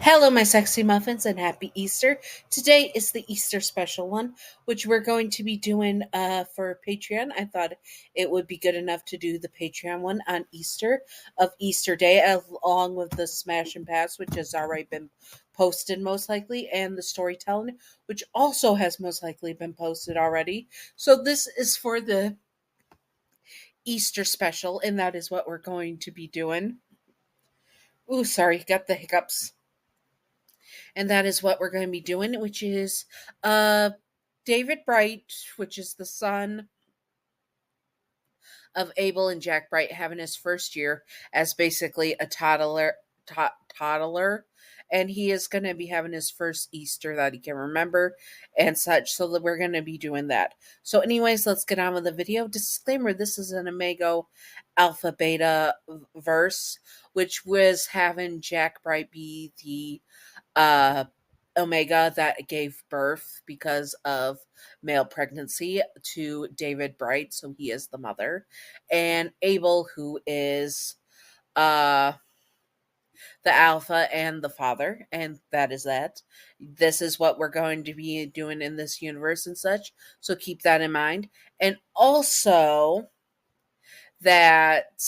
Hello, my sexy muffins, and happy Easter. Today is the Easter special one, which we're going to be doing for Patreon. I thought it would be good enough to do the Patreon one on Easter of Easter Day, along with the Smash and Pass, which has already been posted most likely, and the storytelling, which also has most likely been posted already. So this is for the Easter special, and that is what we're going to be doing. Ooh, sorry, got the hiccups. And that is what we're going to be doing, which is uh, David Bright, which is the son of Abel and Jack Bright, having his first year as basically a toddler, and he is going to be having his first Easter that he can remember and such. So that we're going to be doing that. So, anyways, let's get on with the video. Disclaimer: this is an Amigo Alpha Beta verse, which was having Jack Bright be the uh, Omega that gave birth because of male pregnancy to David Bright, so he is the mother, and Abel, who is uh, the alpha and the father, and that is that. This is what we're going to be doing in this universe and such, so keep that in mind. And also, that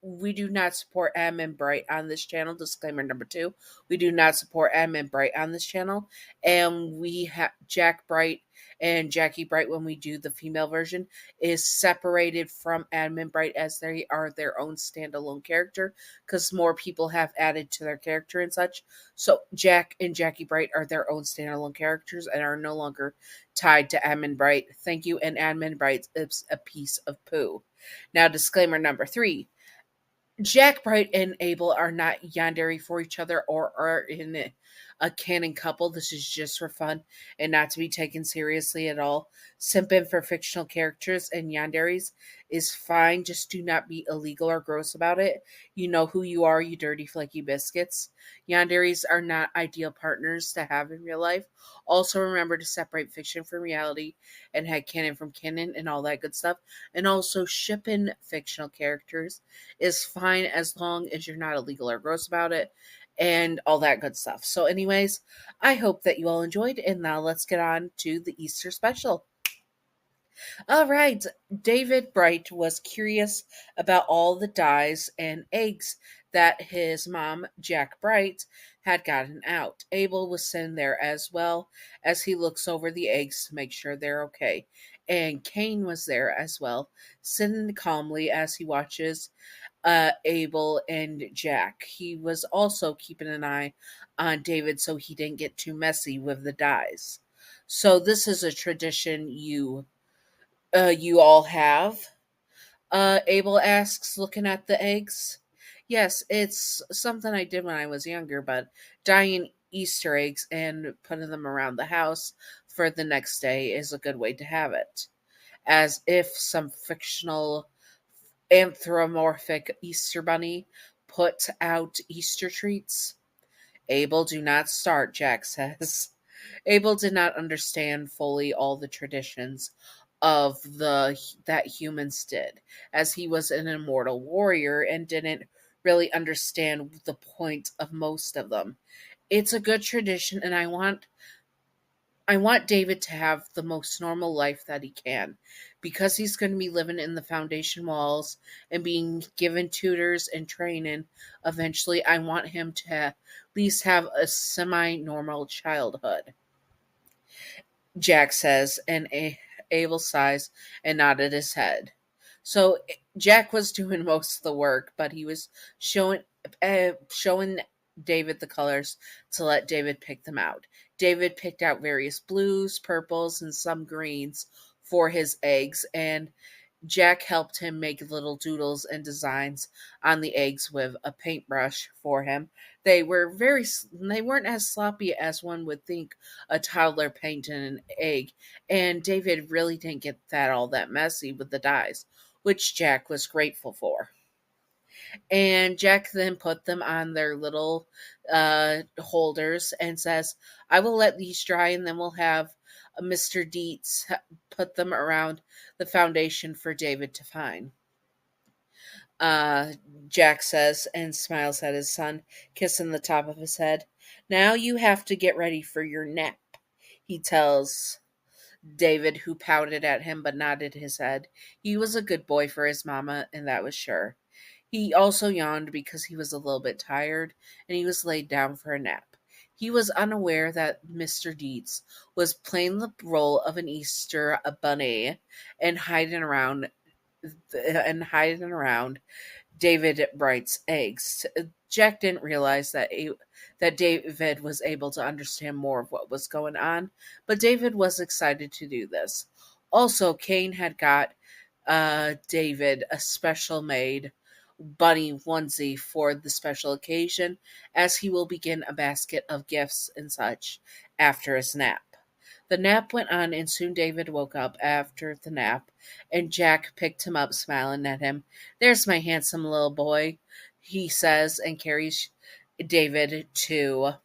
we do not support Admin Bright on this channel. Disclaimer number 2. We do not support Admin Bright on this channel. And we have Jack Bright and Jackie Bright, when we do the female version, is separated from Admin Bright as they are their own standalone character, because more people have added to their character and such. So Jack and Jackie Bright are their own standalone characters and are no longer tied to Admin Bright. Thank you, and Admin Bright is a piece of poo. Now, disclaimer number 3. Jack Bright and Abel are not yandere for each other or are in a canon couple. This is just for fun and not to be taken seriously at all. Simping for fictional characters and yanderes is fine. Just do not be illegal or gross about it. You know who you are, you dirty flaky biscuits. Yanderes are not ideal partners to have in real life. Also, remember to separate fiction from reality and headcanon from canon and all that good stuff. And also, shipping fictional characters is fine as long as you're not illegal or gross about it and all that good stuff. So, anyways, I hope that you all enjoyed, and now let's get on to the Easter special. All right, David Bright was curious about all the dyes and eggs that his mom, Jack Bright, had gotten out. Abel was sitting there as well as he looks over the eggs to make sure they're okay. And Cain was there as well, sitting calmly as he watches Abel and Jack. He was also keeping an eye on David so he didn't get too messy with the dyes. So this is a tradition you all have? Abel asks, looking at the eggs. Yes, it's something I did when I was younger, but dyeing Easter eggs and putting them around the house for the next day is a good way to have it. As if some fictional anthropomorphic Easter bunny put out Easter treats. Abel, do not start, Jack says. Abel did not understand fully all the traditions of the that humans did, as he was an immortal warrior and didn't really understand the point of most of them. It's a good tradition, and I want David to have the most normal life that he can, because he's going to be living in the Foundation walls and being given tutors and training. Eventually, I want him to at least have a semi-normal childhood, Jack says, and Abel sighs and nodded his head. So Jack was doing most of the work, but he was showing David the colors to let David pick them out. David picked out various blues, purples, and some greens for his eggs, and Jack helped him make little doodles and designs on the eggs with a paintbrush for him. They weren't as sloppy as one would think a toddler painting an egg, and David really didn't get that all that messy with the dyes, which Jack was grateful for. And Jack then put them on their little holders and says, I will let these dry, and then we'll have Mr. Dietz put them around the Foundation for David to find. Uh, Jack says, and smiles at his son, kissing the top of his head. Now you have to get ready for your nap, he tells David, who pouted at him but nodded his head. He was a good boy for his mama, and that was sure. He also yawned because he was a little bit tired, and he was laid down for a nap. He was unaware that Mr. Dietz was playing the role of an Easter bunny and hiding around David Bright's eggs. Jack didn't realize that David was able to understand more of what was going on, but David was excited to do this. Also, Kane had got David a special made bunny onesie for the special occasion, as he will begin a basket of gifts and such after his nap. The nap went on, and soon David woke up after the nap, and Jack picked him up, smiling at him. "There's my handsome little boy," he says, and carries David to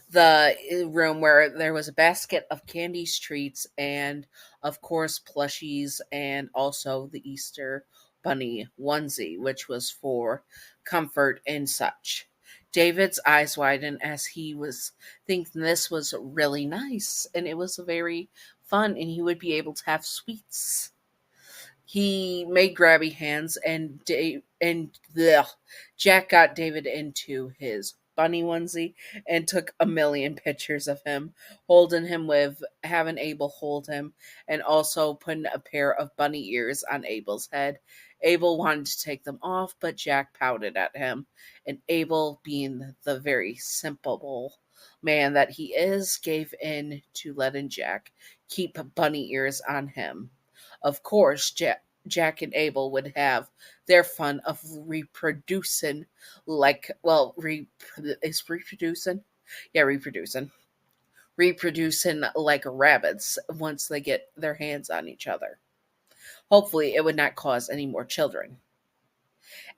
the room where there was a basket of candies, treats, and of course plushies, and also the Easter bunny onesie, which was for comfort and such. David's eyes widened as he was thinking this was really nice, and it was very fun, and he would be able to have sweets. He made grabby hands, and Jack got David into his bunny onesie and took a million pictures of him, holding him with having Abel hold him, and also putting a pair of bunny ears on Abel's head. Abel wanted to take them off, but Jack pouted at him, and Abel, being the very simple man that he is, gave in to letting Jack keep bunny ears on him. Of course, Jack and Abel would have their fun of reproducing, is reproducing? Yeah, reproducing like rabbits once they get their hands on each other. Hopefully, it would not cause any more children.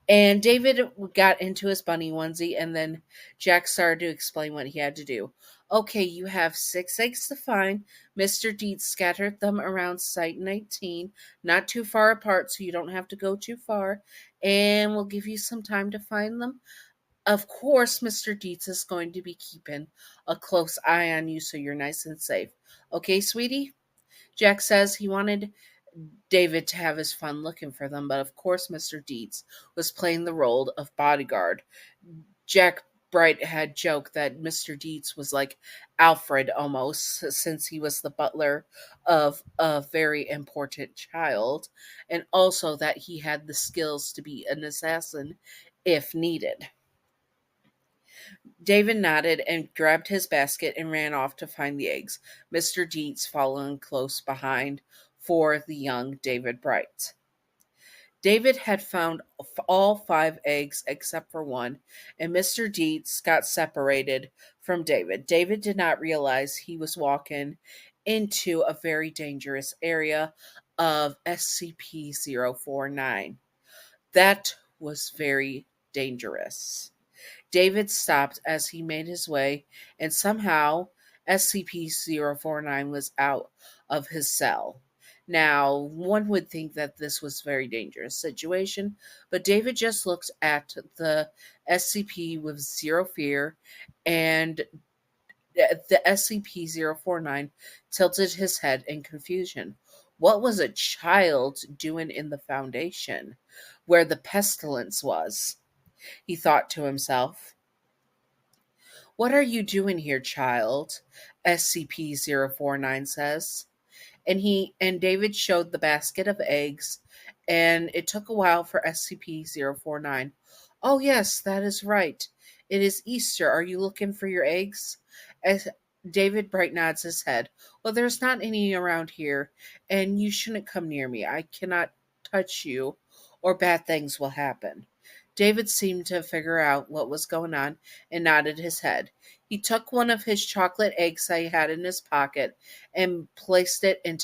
And David got into his bunny onesie, and then Jack started to explain what he had to do. "Okay, you have 6 eggs to find. Mr. Deeds scattered them around Site 19, not too far apart, so you don't have to go too far, and we'll give you some time to find them. Of course, Mr. Deeds is going to be keeping a close eye on you, so you're nice and safe. Okay, sweetie?" Jack says he wanted David to have his fun looking for them, but of course Mr. Deeds was playing the role of bodyguard. Jack Bright had joked that Mr. Deeds was like Alfred almost, since he was the butler of a very important child, and also that he had the skills to be an assassin if needed. David nodded and grabbed his basket and ran off to find the eggs, Mr. Deeds following close behind for the young David Bright. David had found all 5 eggs except for one, and Mr. Deeds got separated from David. David did not realize he was walking into a very dangerous area of SCP 049. That was very dangerous. David stopped as he made his way, and somehow SCP 049 was out of his cell. Now, one would think that this was a very dangerous situation, but David just looked at the SCP with zero fear, and the SCP 049 tilted his head in confusion. What was a child doing in the Foundation, where the pestilence was? He thought to himself. "What are you doing here, child?" SCP 049 says. And David showed the basket of eggs, and it took a while for SCP 049. "Oh yes, that is right. It is Easter. Are you looking for your eggs?" As David Bright nods his head. "Well, there's not any around here, and you shouldn't come near me. I cannot touch you, or bad things will happen." David seemed to figure out what was going on and nodded his head. He took one of his chocolate eggs that he had in his pocket and placed it in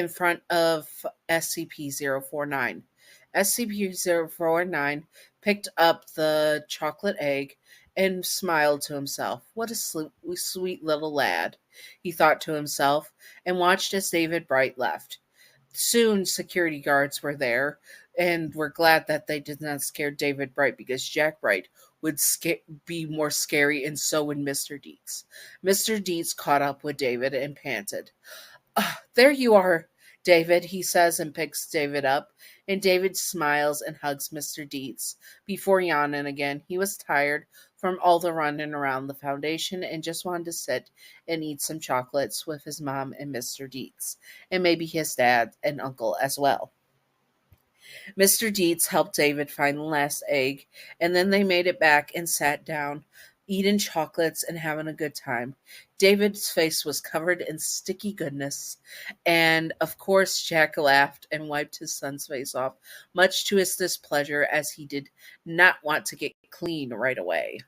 front of SCP-049. SCP-049 picked up the chocolate egg and smiled to himself. "What a sweet little lad," he thought to himself, and watched as David Bright left. Soon security guards were there and were glad that they did not scare David Bright, because Jack Bright would be more scary, and so would Mr. Deeds. Mr. Deeds caught up with David and panted. "Ah, there you are, David," he says and picks David up. And David smiles and hugs Mr. Deeds before yawning again. He was tired from all the running around the foundation and just wanted to sit and eat some chocolates with his mom and Mr. Deeds, and maybe his dad and uncle as well. Mr. Deeds helped David find the last egg, and then they made it back and sat down, eating chocolates and having a good time. David's face was covered in sticky goodness, and of course Jack laughed and wiped his son's face off, much to his displeasure, as he did not want to get clean right away.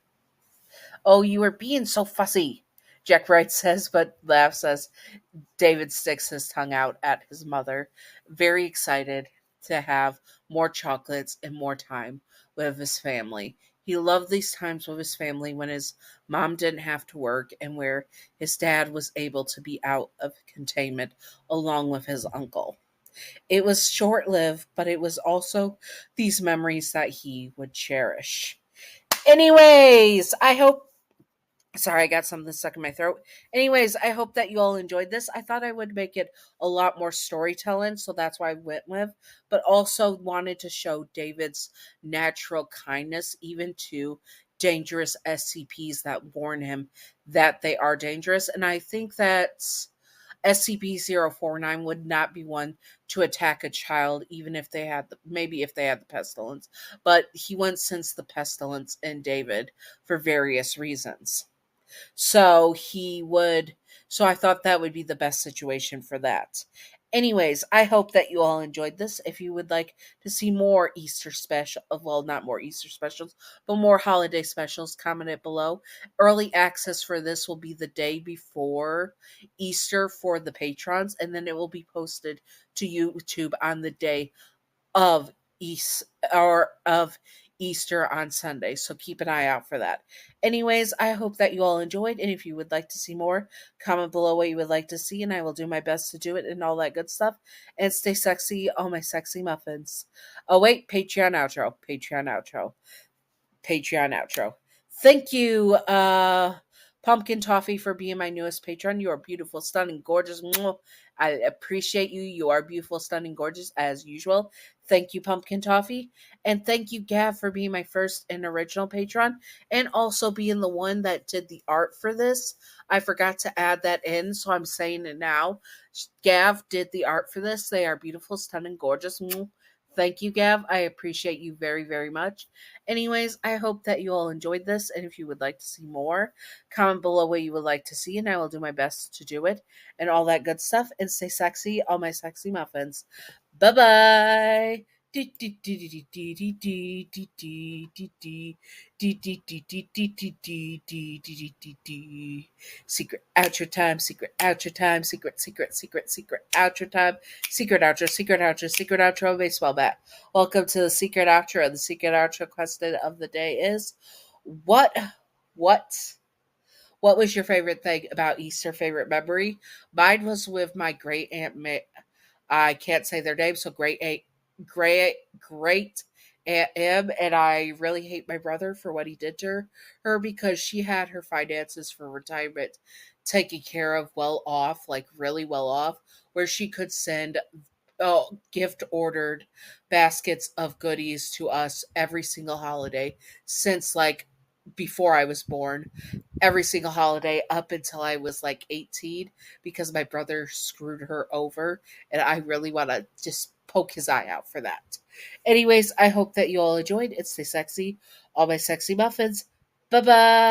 "Oh, you are being so fussy," Jack Wright says, but laughs as David sticks his tongue out at his mother, very excited to have more chocolates and more time with his family. He loved these times with his family when his mom didn't have to work and where his dad was able to be out of containment along with his uncle. It was short lived, but it was also these memories that he would cherish. Anyways, I hope. Sorry, I got something stuck in my throat. Anyways, I hope that you all enjoyed this. I thought I would make it a lot more storytelling, so that's why I went with, but also wanted to show David's natural kindness, even to dangerous SCPs that warn him that they are dangerous. And I think that SCP-049 would not be one to attack a child, even if they had maybe if they had the pestilence. But he wouldn't sense the pestilence in David for various reasons. So he would, so I thought that would be the best situation for that. Anyways, I hope that you all enjoyed this. If you would like to see more Easter special, well, not more Easter specials, but more holiday specials, comment it below. Early access for this will be the day before Easter for the patrons, and then it will be posted to YouTube on the day of East or of Easter on Sunday. So keep an eye out for that. Anyways, I hope that you all enjoyed, and if you would like to see more, comment below what you would like to see, and I will do my best to do it and all that good stuff. And stay sexy, all my sexy muffins. Oh wait, Patreon outro. Patreon outro. Patreon outro. Thank you, Pumpkin Toffee, for being my newest patron. You are beautiful, stunning, gorgeous. I appreciate you. You are beautiful, stunning, gorgeous as usual. Thank you, Pumpkin Toffee. And thank you, Gav, for being my first and original patron, and also being the one that did the art for this. I forgot to add that in, so I'm saying it now. Gav did the art for this. They are beautiful, stunning, gorgeous. Thank you, Gav. I appreciate you very, very much. Anyways, I hope that you all enjoyed this, and if you would like to see more, comment below what you would like to see, and I will do my best to do it, and all that good stuff. And stay sexy, all my sexy muffins. Bye-bye. Secret outro time, secret outro time, secret outro time, secret outro, baseball bat. Welcome to the secret outro. The secret outro question of the day is, what what what was your favorite thing about Easter, favorite memory? Mine was with my great aunt May. I can't say their name, so great Aunt M, and I really hate my brother for what he did to her because she had her finances for retirement taken care of, well off, like really well off, where she could send gift ordered baskets of goodies to us every single holiday since like before I was born, every single holiday up until I was like 18, because my brother screwed her over, and I really want to just poke his eye out for that. Anyways, I hope that you all enjoyed. It's Stay Sexy, all my sexy muffins. Bye bye.